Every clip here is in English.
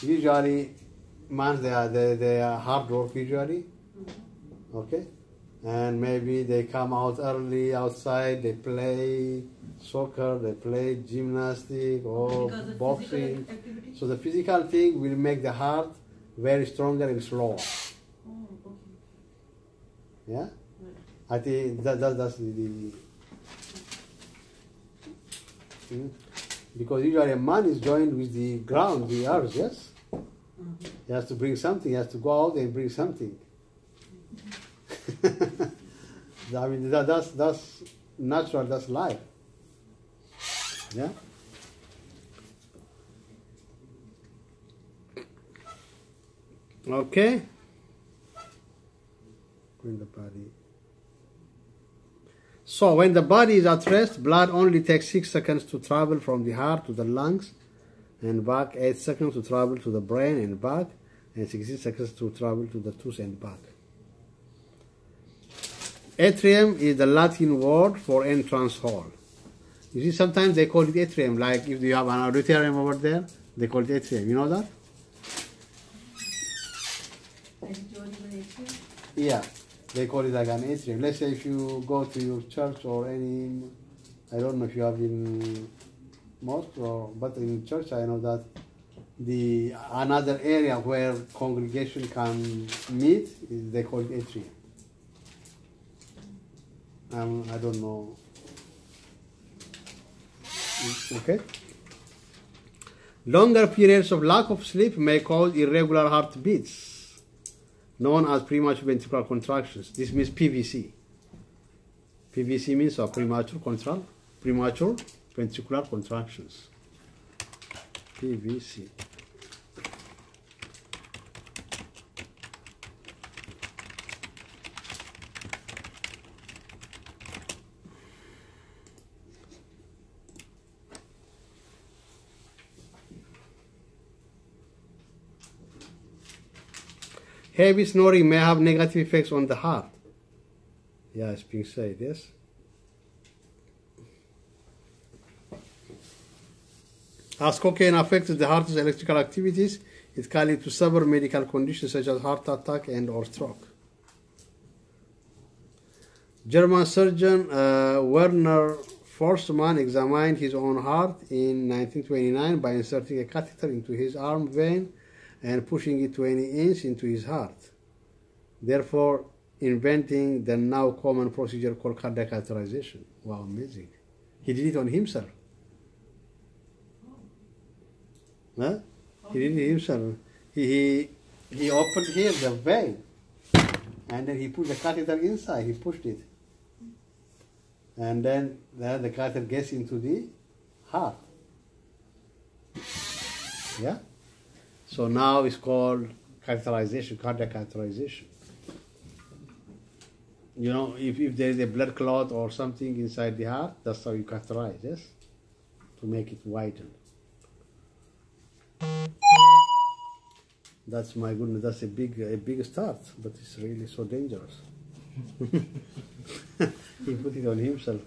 Usually, mans they are hard work usually, okay, and maybe they come out early outside. They play soccer, they play gymnastics or boxing. So the physical thing will make the heart very stronger and slower. Oh, okay. Yeah, Right. I think that's the because usually a man is joined with the ground, the earth. Yes. He has to bring something. He has to go out and bring something. I mean, that's natural. That's life. Yeah. Okay. When the body. So when the body is at rest, blood only takes 6 seconds to travel from the heart to the lungs and back, 8 seconds to travel to the brain and back, and 60 seconds to travel to the tooth and back. Atrium is the Latin word for entrance hall. You see, sometimes they call it atrium, like if you have an auditorium over there, they call it atrium. You know that? Yeah, they call it like an atrium. Let's say if you go to your church or any, I don't know if you have in mosque or, but in church I know that the another area where congregation can meet is they call it atrium. I don't know. Okay. Longer periods of lack of sleep may cause irregular heartbeats, known as premature ventricular contractions. This means PVC. PVC means premature ventricular contractions. PVC. Heavy snoring may have negative effects on the heart. Yeah, it's being said, yes. As cocaine affects the heart's electrical activities, it can lead to severe medical conditions such as heart attack and or stroke. German surgeon Werner Forssmann examined his own heart in 1929 by inserting a catheter into his arm vein and pushing it 20 inches into his heart, therefore inventing the now common procedure called cardiac catheterization. Wow, amazing. He did it on himself. Huh? He did it himself. He opened here the vein and then he put the catheter inside, he pushed it. And then the catheter gets into the heart. Yeah? So now it's called catheterization, cardiac catheterization. You know, if there is a blood clot or something inside the heart, that's how you catheterize, yes? To make it widen. That's, my goodness, that's a big start, but it's really so dangerous. He put it on himself.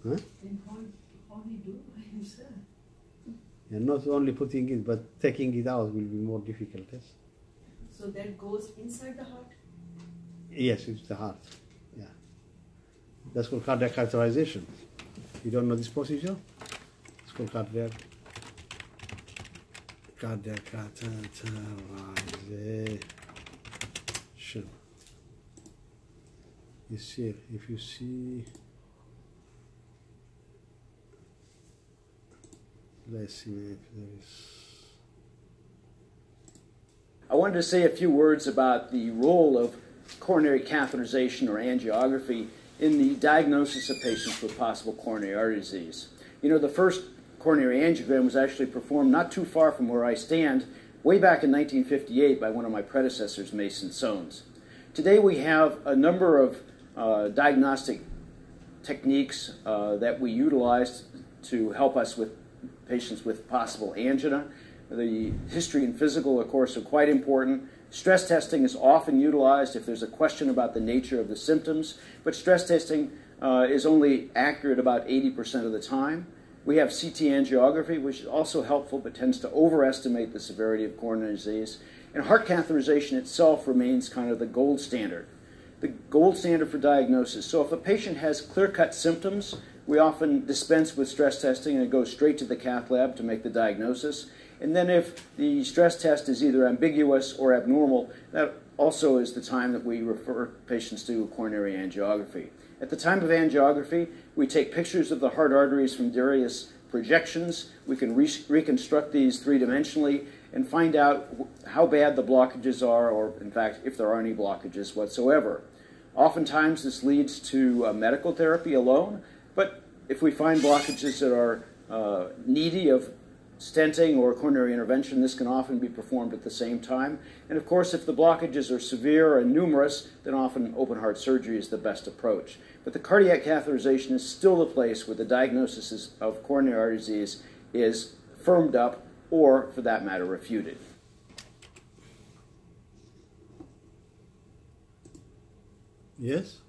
Huh? Then how he do by himself? And not only putting it, but taking it out will be more difficult, yes? So that goes inside the heart? Yes, it's the heart, yeah. That's called cardiac catheterization. You don't know this procedure? It's called cardiac catheterization. You see, if you see, let's see if there is. I wanted to say a few words about the role of coronary catheterization or angiography in the diagnosis of patients with possible coronary artery disease. You know, the first coronary angiogram was actually performed not too far from where I stand, way back in 1958 by one of my predecessors, Mason Soanes. Today we have a number of diagnostic techniques that we utilize to help us with patients with possible angina. The history and physical, of course, are quite important. Stress testing is often utilized if there's a question about the nature of the symptoms, but stress testing is only accurate about 80% of the time. We have CT angiography, which is also helpful but tends to overestimate the severity of coronary disease. And heart catheterization itself remains kind of the gold standard for diagnosis. So if a patient has clear-cut symptoms, we often dispense with stress testing and it goes straight to the cath lab to make the diagnosis. And then if the stress test is either ambiguous or abnormal, that also is the time that we refer patients to coronary angiography. At the time of angiography, we take pictures of the heart arteries from various projections. We can reconstruct these three-dimensionally and find out how bad the blockages are, or in fact, if there are any blockages whatsoever. Oftentimes, this leads to medical therapy alone, but if we find blockages that are needy of stenting or coronary intervention, this can often be performed at the same time. And of course, if the blockages are severe and numerous, then often open heart surgery is the best approach. But the cardiac catheterization is still the place where the diagnosis of coronary artery disease is firmed up or, for that matter, refuted. Yes?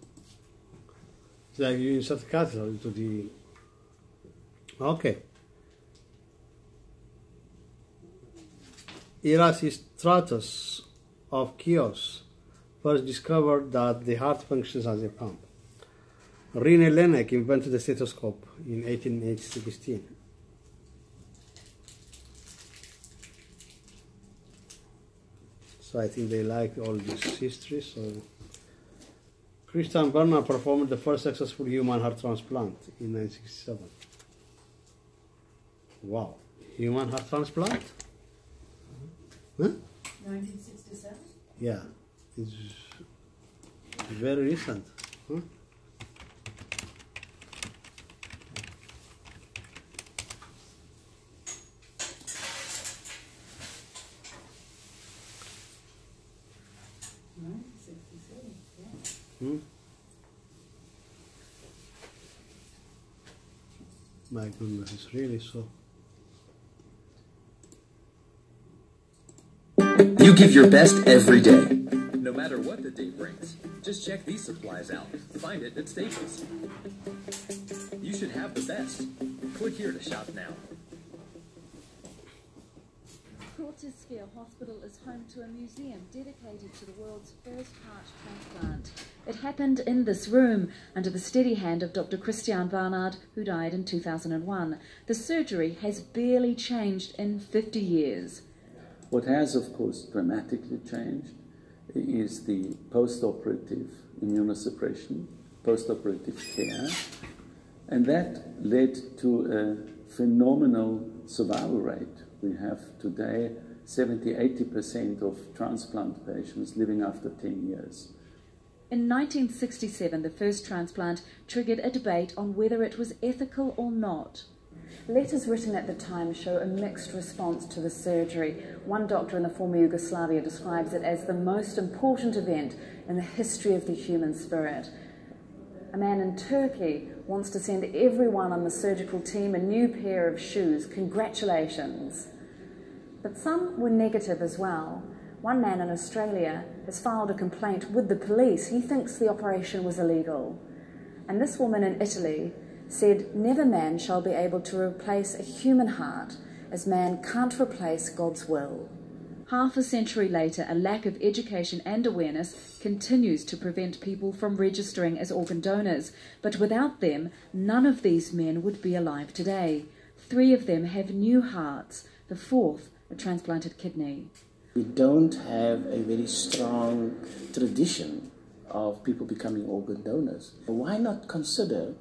It's like you insert the catheter into the... Okay. Erasistratus of Chios first discovered that the heart functions as a pump. René Laennec invented the stethoscope in 1816. So I think they like all this history. So Christian Bernard performed the first successful human heart transplant in 1967. Wow, human heart transplant? Huh? 1967? Yeah, it's very recent. Huh? Hmm? My goodness, it's really so. You give your best every day. No matter what the day brings, just check these supplies out. Find it at Staples. You should have the best. Click here to shop now. Cortesville Hospital is home to a museum dedicated to the world's first heart transplant. It happened in this room under the steady hand of Dr. Christian Barnard, who died in 2001. The surgery has barely changed in 50 years. What has, of course, dramatically changed is the post-operative immunosuppression, post-operative care, and that led to a phenomenal survival rate. We have today 70–80% of transplant patients living after 10 years. In 1967, the first transplant triggered a debate on whether it was ethical or not. Letters written at the time show a mixed response to the surgery. One doctor in the former Yugoslavia describes it as the most important event in the history of the human spirit. A man in Turkey wants to send everyone on the surgical team a new pair of shoes. Congratulations. But some were negative as well. One man in Australia has filed a complaint with the police. He thinks the operation was illegal. And this woman in Italy said, "Never man shall be able to replace a human heart, as man can't replace God's will." Half a century later, a lack of education and awareness continues to prevent people from registering as organ donors. But without them, none of these men would be alive today. 3 of them have new hearts, the 4th a transplanted kidney. We don't have a very strong tradition of people becoming organ donors. Why not consider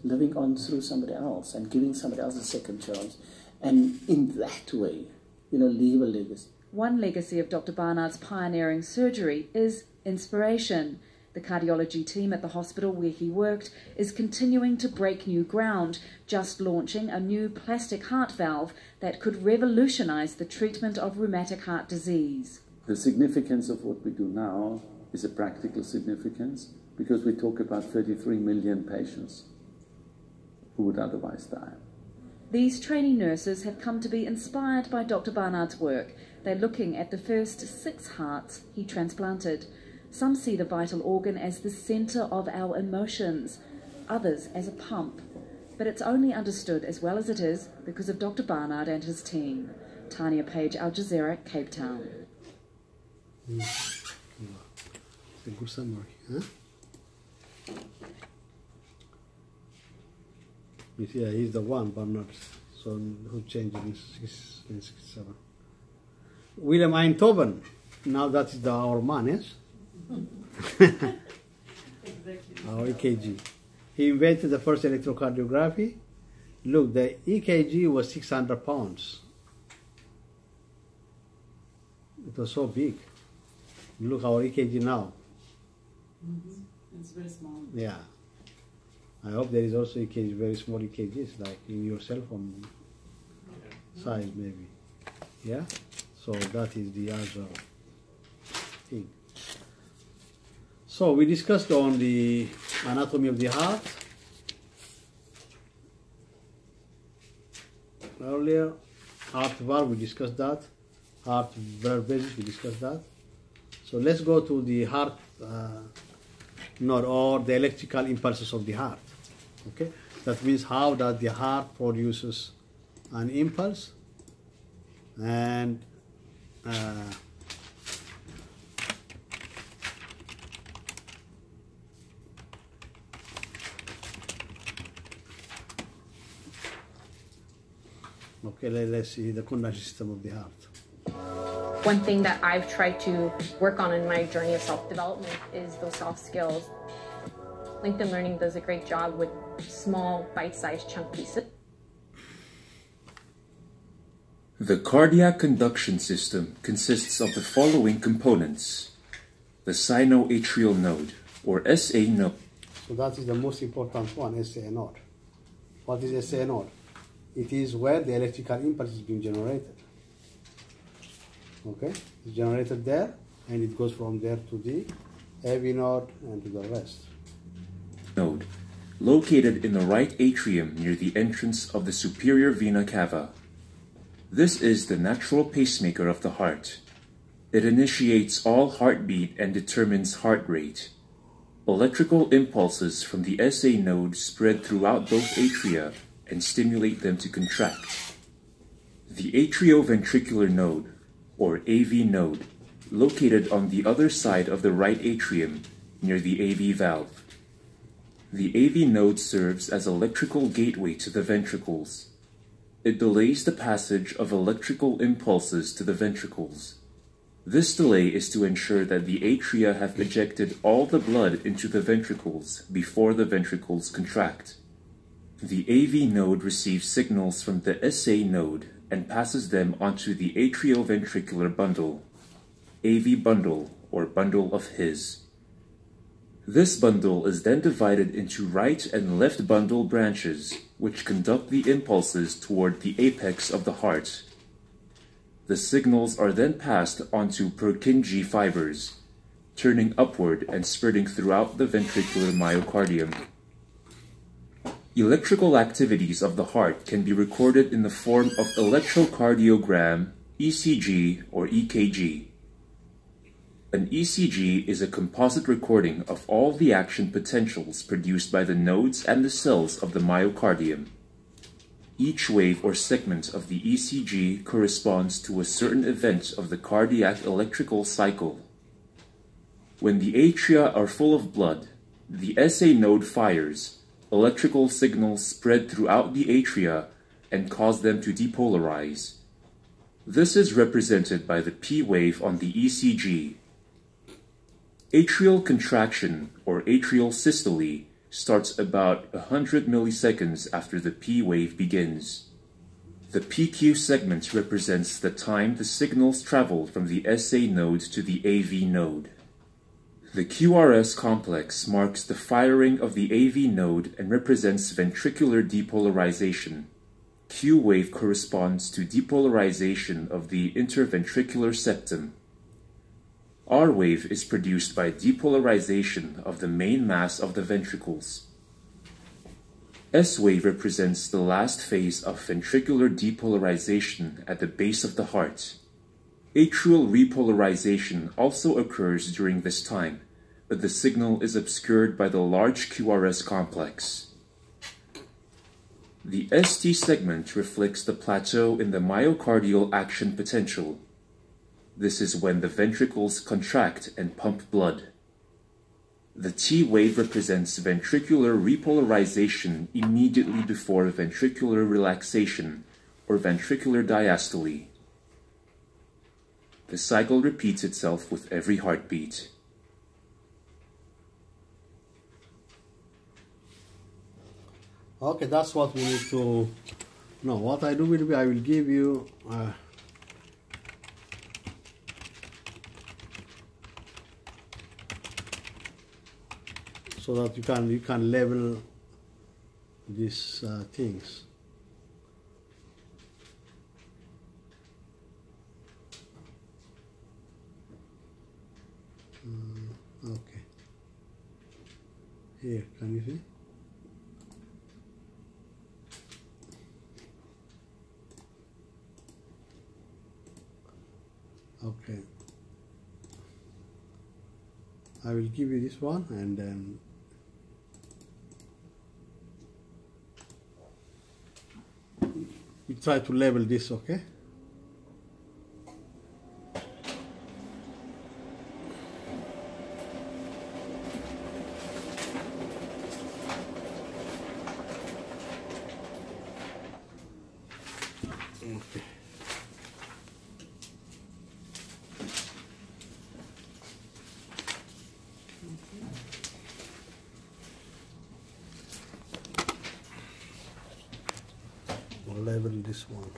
living on through somebody else and giving somebody else a second chance, and in that way, leave a legacy? One legacy of Dr. Barnard's pioneering surgery is inspiration. The cardiology team at the hospital where he worked is continuing to break new ground, just launching a new plastic heart valve that could revolutionize the treatment of rheumatic heart disease. The significance of what we do now is a practical significance, because we talk about 33 million patients who would otherwise die. These trainee nurses have come to be inspired by Dr. Barnard's work. They're looking at the first 6 hearts he transplanted. Some see the vital organ as the centre of our emotions, others as a pump. but it's only understood as well as it is because of Dr. Barnard and his team. Tania Page, Al Jazeera, Cape Town. It's a good summary, huh? Yeah, he's the one, Barnard, so who changed in 67. William Einthoven, now that is our man, yes? Our EKG. He invented the first electrocardiography. Look, the EKG was 600 pounds. It was so big. Look our EKG now. It's very small. Yeah. I hope there is also EKG, very small EKGs, like in your cell phone size maybe. Yeah? So that is the other thing. So we discussed on the anatomy of the heart earlier. Heart valve, we discussed that. Heart blood vessels, we discussed that. So let's go to the heart node, or the electrical impulses of the heart. Okay, that means how that the heart produces an impulse, and okay, let's see the conduction system of the heart. One thing that I've tried to work on in my journey of self-development is those soft skills. LinkedIn Learning does a great job with small, bite-sized chunk pieces. The cardiac conduction system consists of the following components: the sinoatrial node, or SA node. So that is the most important one, SA node. What is SA node? It is where the electrical impulse is being generated. Okay, it's generated there, and it goes from there to the AV node and to the rest. Node, located in the right atrium near the entrance of the superior vena cava. This is the natural pacemaker of the heart. It initiates all heartbeat and determines heart rate. Electrical impulses from the SA node spread throughout both atria and stimulate them to contract. The atrioventricular node, or AV node, located on the other side of the right atrium near the AV valve. The AV node serves as electrical gateway to the ventricles. It delays the passage of electrical impulses to the ventricles. This delay is to ensure that the atria have ejected all the blood into the ventricles before the ventricles contract. The AV node receives signals from the SA node and passes them onto the atrioventricular bundle, AV bundle, or bundle of His. This bundle is then divided into right and left bundle branches, which conduct the impulses toward the apex of the heart. The signals are then passed onto Purkinje fibers, turning upward and spreading throughout the ventricular myocardium. Electrical activities of the heart can be recorded in the form of electrocardiogram, ECG, or EKG. An ECG is a composite recording of all the action potentials produced by the nodes and the cells of the myocardium. Each wave or segment of the ECG corresponds to a certain event of the cardiac electrical cycle. When the atria are full of blood, the SA node fires, electrical signals spread throughout the atria and cause them to depolarize. This is represented by the P wave on the ECG. Atrial contraction, or atrial systole, starts about 100 milliseconds after the P wave begins. The PQ segment represents the time the signals travel from the SA node to the AV node. The QRS complex marks the firing of the AV node and represents ventricular depolarization. Q wave corresponds to depolarization of the interventricular septum. R wave is produced by depolarization of the main mass of the ventricles. S wave represents the last phase of ventricular depolarization at the base of the heart. Atrial repolarization also occurs during this time, but the signal is obscured by the large QRS complex. The ST segment reflects the plateau in the myocardial action potential. This is when the ventricles contract and pump blood. The T wave represents ventricular repolarization immediately before ventricular relaxation, or ventricular diastole. The cycle repeats itself with every heartbeat. Okay, that's what we need to know. What I do will be, I will give you so that you can level these things. Okay. Here, can you see? Okay. I will give you this one and then we try to level this, okay? Okay. We'll level this one.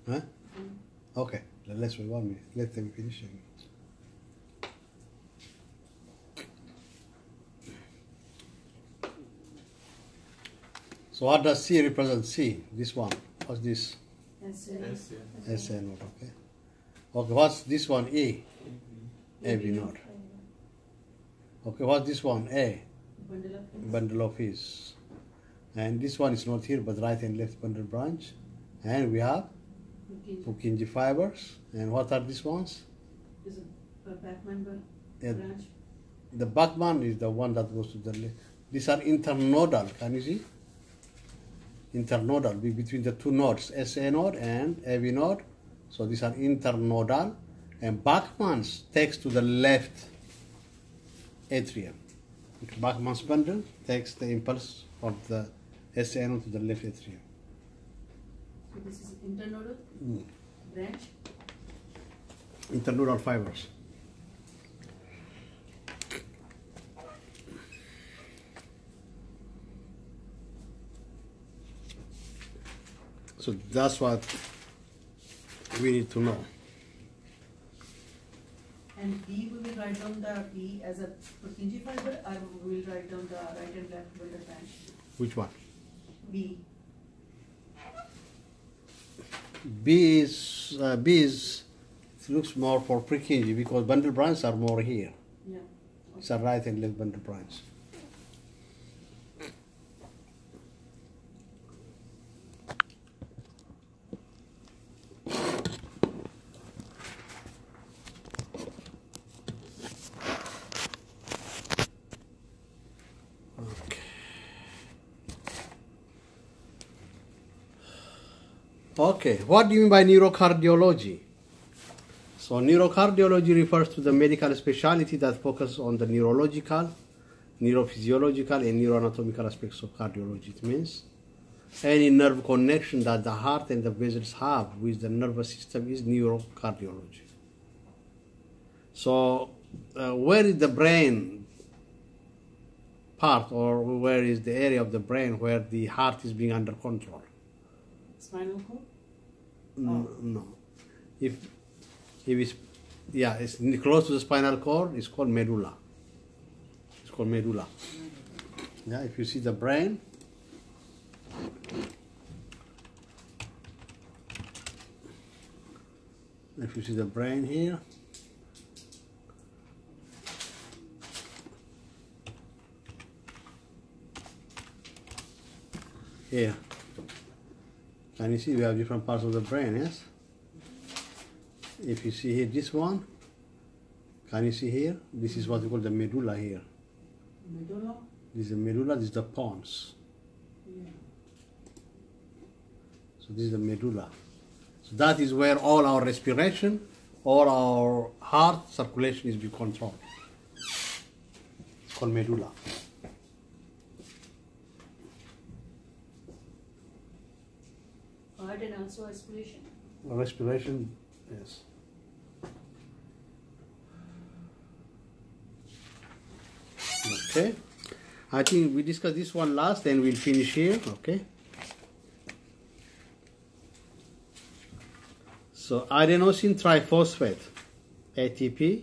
Huh? Okay, let's wait 1 minute. Let them finish it. So what does C represent? C, this one. What's this? SA node, okay. Okay, what's this one? E? AB node. Okay, what's this one? A? Bundle of His. And this one is not here, but right and left bundle branch. And we have Purkinje fibers. And what are these ones? Is a Bachman branch. The Bachman is the one that goes to the left. These are internodal, can you see? Internodal, between the two nodes, SA node and AB node. So these are internodal. And Bachman's takes to the left atrium. Bachman's bundle takes the impulse of the SA node to the left atrium. So this is internodal branch. Internodal fibers. So that's what we need to know. And B, we will write down the B as a Purkinje fiber, or we will write down the right and left bundle branch. Which one? B. B is it looks more for Purkinje because bundle branches are more here. Yeah. It's a right and left bundle branch. Okay, what do you mean by neurocardiology? So neurocardiology refers to the medical specialty that focuses on the neurological, neurophysiological and neuroanatomical aspects of cardiology. It means any nerve connection that the heart and the vessels have with the nervous system is neurocardiology. So where is the brain part, or where is the area of the brain where the heart is being under control? Spinal cord? No. If it's, yeah, it's close to the spinal cord, it's called medulla. It's called medulla. Yeah, if you see the brain, if you see the brain here, here, can you see we have different parts of the brain, yes? If you see here this one, can you see here? This is what we call the medulla here. Medulla? This is the medulla, this is the pons. Yeah. So this is the medulla. So that is where all our respiration, all our heart circulation is being controlled. It's called medulla. Heart and also respiration. Respiration, yes. Okay. I think we discussed this one last, then we'll finish here, okay? So adenosine triphosphate, ATP.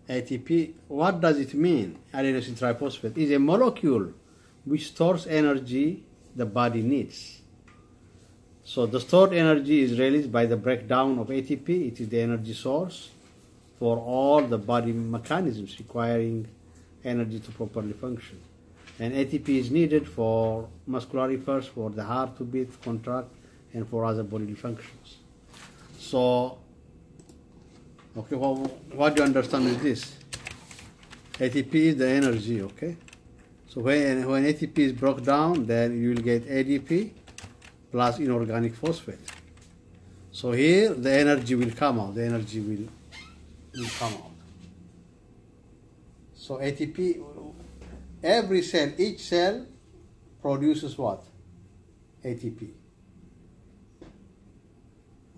ATP, what does it mean? Adenosine triphosphate is a molecule which stores energy the body needs. So the stored energy is released by the breakdown of ATP. It is the energy source for all the body mechanisms requiring energy to properly function. And ATP is needed for muscular reflex, for the heart to beat, contract, and for other bodily functions. So, okay, well, what do you understand with this? ATP is the energy, okay? So when ATP is broken down, then you will get ADP plus inorganic phosphate. So here the energy will come out, the energy will come out. So ATP, every cell, each cell produces what? ATP.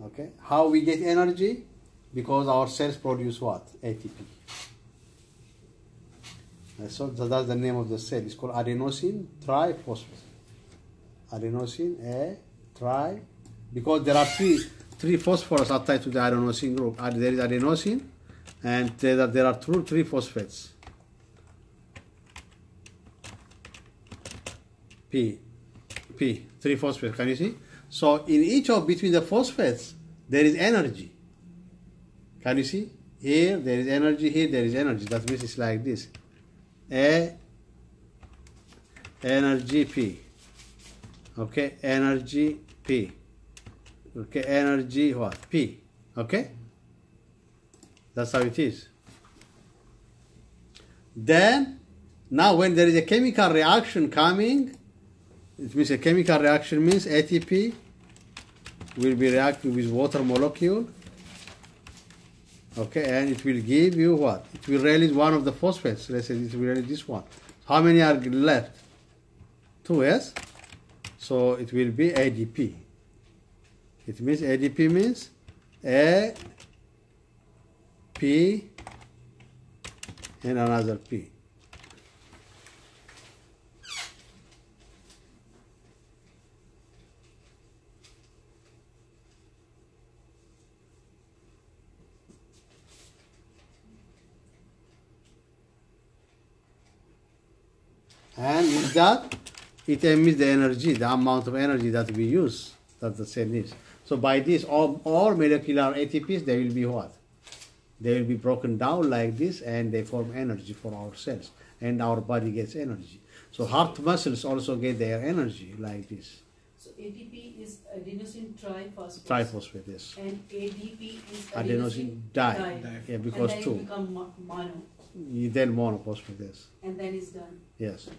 Okay, how we get energy? Because our cells produce what? ATP. So that's the name of the cell. It's called adenosine triphosphate. Adenosine tri, because there are three phosphorus attached to the adenosine group. There is adenosine, and there are three phosphates. Three phosphates. Can you see? So in each of between the phosphates, there is energy. Can you see? Here there is energy, here there is energy. That means it's like this. Energy P. Okay, energy P. Okay, energy what? P. Okay? That's how it is. Then, now when there is a chemical reaction coming, it means a chemical reaction means ATP will be reacting with water molecule. Okay, and it will give you what? It will release one of the phosphates. Let's say it will release this one. How many are left? 2, yes? So it will be ADP. It means ADP means A, P, and another P. And with that, it emits the energy, the amount of energy that we use, that the cell needs. So by this, all molecular ATPs, they will be what? They will be broken down like this, and they form energy for our cells, and our body gets energy. So heart muscles also get their energy like this. So ATP is adenosine triphosphate. Triphosphate, yes. And ADP is Adenosine di. Yeah, because and then two. it become mono. Then monophosphate, yes. And then it's done. Yes.